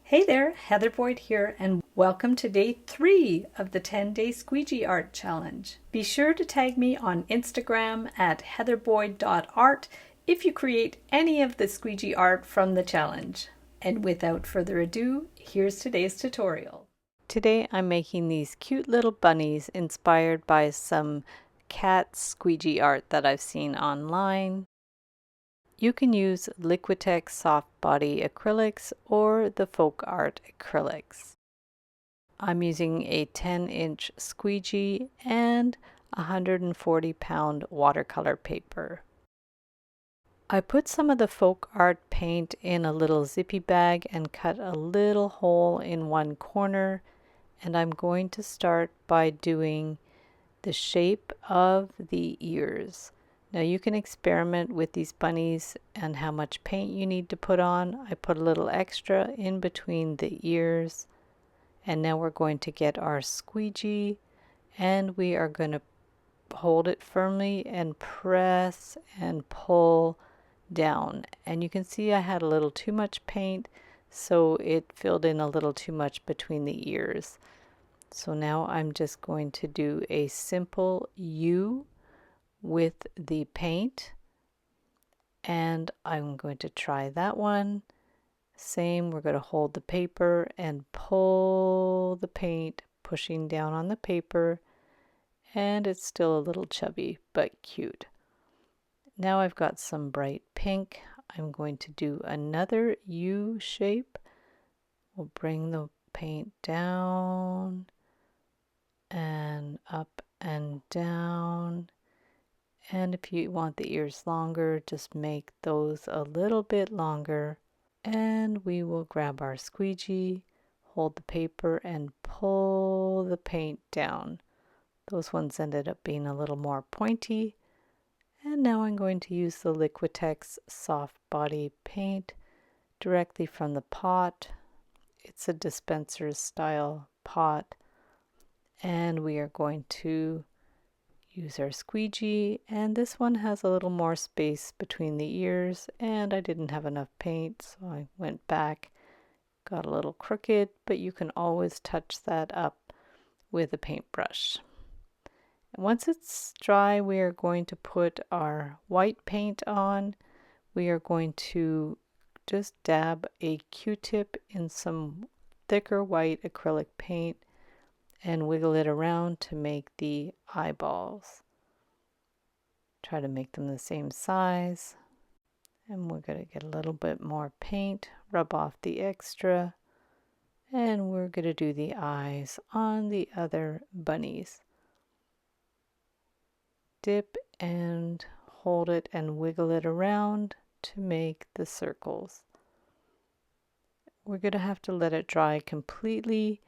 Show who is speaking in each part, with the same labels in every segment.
Speaker 1: Hey there, Heather Boyd here, and welcome to day 3 of the 10-day Squeegee Art Challenge. Be sure to tag me on Instagram at heatherboyd.art if you create any of the squeegee art from the challenge. And without further ado, here's today's tutorial. Today I'm making these cute little bunnies inspired by some cat squeegee art that I've seen online. You can use Liquitex soft body acrylics or the folk art acrylics. I'm using a 10-inch squeegee and 140-pound watercolor paper. I put some of the folk art paint in a little zippy bag and cut a little hole in one corner, and I'm going to start by doing the shape of the ears. Now you can experiment with these bunnies and how much paint you need to put on. I put a little extra in between the ears, and now we're going to get our squeegee and we are going to hold it firmly and press and pull down. And you can see I had a little too much paint, so it filled in a little too much between the ears. So now I'm just going to do a simple U with the paint, and I'm going to try that one. Same, we're going to hold the paper and pull the paint, pushing down on the paper, and it's still a little chubby but cute. Now I've got some bright pink. I'm going to do another U shape. We'll bring the paint down and up and down. And if you want the ears longer, just make those a little bit longer. And we will grab our squeegee, hold the paper, and pull the paint down. Those ones ended up being a little more pointy. And now I'm going to use the Liquitex soft body paint directly from the pot. It's a dispenser style pot. And we are going to use our squeegee, and this one has a little more space between the ears, and I didn't have enough paint, so I went back, got a little crooked, but you can always touch that up with a paintbrush. And once it's dry, we are going to put our white paint on. We are going to just dab a Q-tip in some thicker white acrylic paint and wiggle it around to make the eyeballs. Try to make them the same size. And we're going to get a little bit more paint, rub off the extra, and we're going to do the eyes on the other bunnies. Dip and hold it and wiggle it around to make the circles. We're going to have to let it dry completely,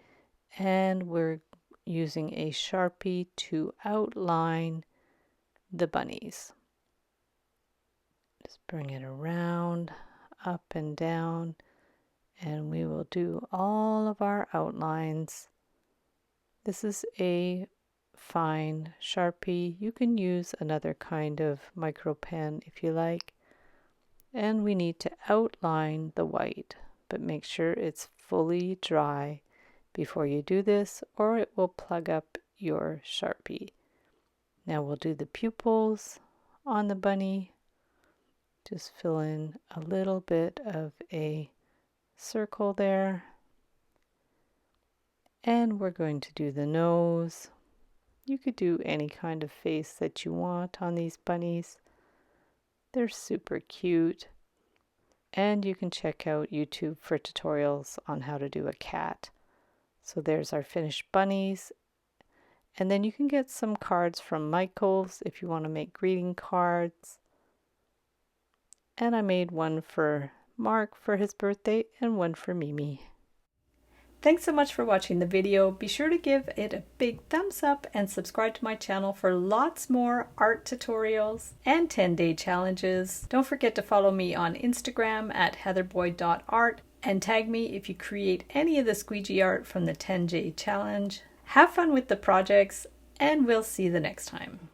Speaker 1: and we're using a Sharpie to outline the bunnies. Just bring it around, up and down, and we will do all of our outlines. This is a fine Sharpie. You can use another kind of micro pen if you like. And we need to outline the white, but make sure it's fully dry before you do this, or it will plug up your Sharpie. Now we'll do the pupils on the bunny. Just fill in a little bit of a circle there. And we're going to do the nose. You could do any kind of face that you want on these bunnies. They're super cute. And you can check out YouTube for tutorials on how to do a cat. So there's our finished bunnies. And then you can get some cards from Michael's if you want to make greeting cards. And I made one for Mark for his birthday and one for Mimi. Thanks so much for watching the video. Be sure to give it a big thumbs up and subscribe to my channel for lots more art tutorials and 10-day challenges. Don't forget to follow me on Instagram at heatherboyd.art and tag me if you create any of the squeegee art from the 10-day challenge. Have fun with the projects, and we'll see you the next time.